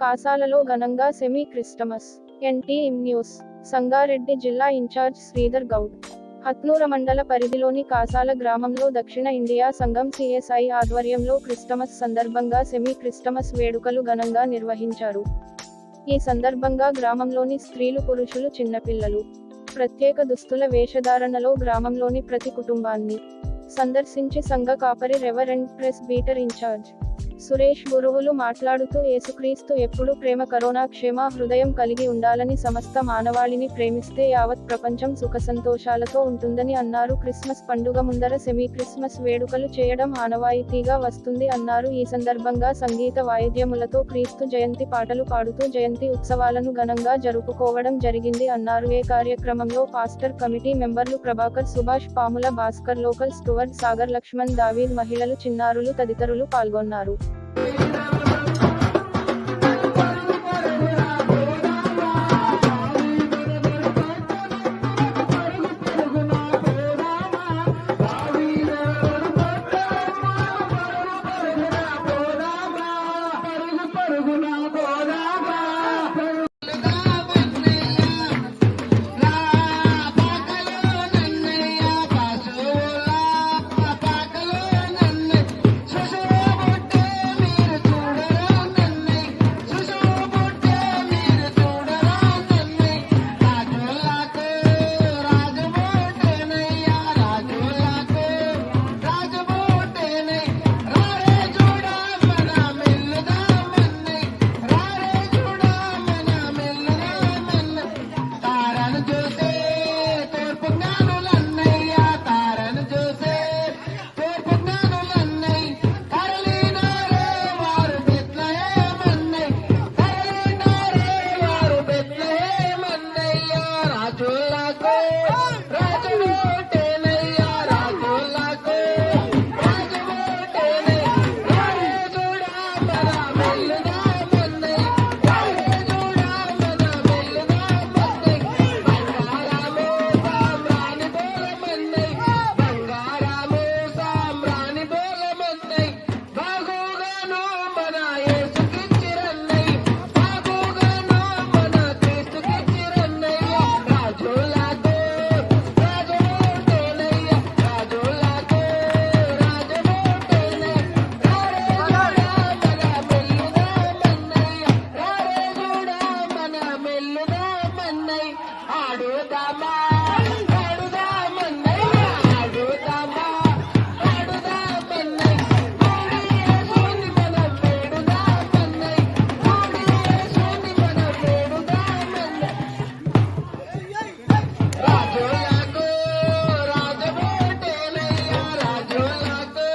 కాసాలలో ఘనంగా semi Christmas. NTM news. Sangareddy జిల్లా incharge Sridhar Goud. Hatnoora మండల పరిధిలోని కాసాల గ్రామంలో దక్షిణ ఇండియా సంఘం సిఎస్ఐ ఆధ్వర్యంలో క్రిస్టమస్ సందర్భంగా సెమీ క్రిస్టమస్ వేడుకలు ఘనంగా నిర్వహించారు. ఈ సందర్భంగా గ్రామంలోని స్త్రీలు, పురుషులు, చిన్నపిల్లలు ప్రత్యేక దుస్తుల వేషధారణలో గ్రామంలోని ప్రతి కుటుంబాన్ని సందర్శించి సంఘ కాపరి reverend presbyter in charge Suresh గురువులు మాట్లాడుతూ, యేసుక్రీస్తు ఎప్పుడు ప్రేమ, కరుణ, క్షమ హృదయం కలిగి ఉండాలని, సమస్త మానవాళిని ప్రేమిస్తే యావత్ ప్రపంచం సుఖసంతోషాలతో ఉంటుందని అన్నారు. క్రిస్మస్ పండుగ ముందర సెమీ క్రిస్మస్ వేడుకలు చేయడం ఆనవాయితీగా వస్తుంది అన్నారు. ఈ సందర్భంగా సంగీత వాయిద్యములతో క్రీస్తు జయంతి పాటలు పాడుతూ జయంతి ఉత్సవాలను ఘనంగా జరుపుకోవడం జరిగింది అన్నారు. ఈ కార్యక్రమంలో పాస్టర్ కమిటీ మెంబర్లు ప్రభాకర్, సుభాష్, పాముల భాస్కర్, లోకల్ స్టూవర్డ్ సాగర్, లక్ష్మణ్, దావీద్, మహిళలు, చిన్నారులు తదితరులు పాల్గొన్నారు.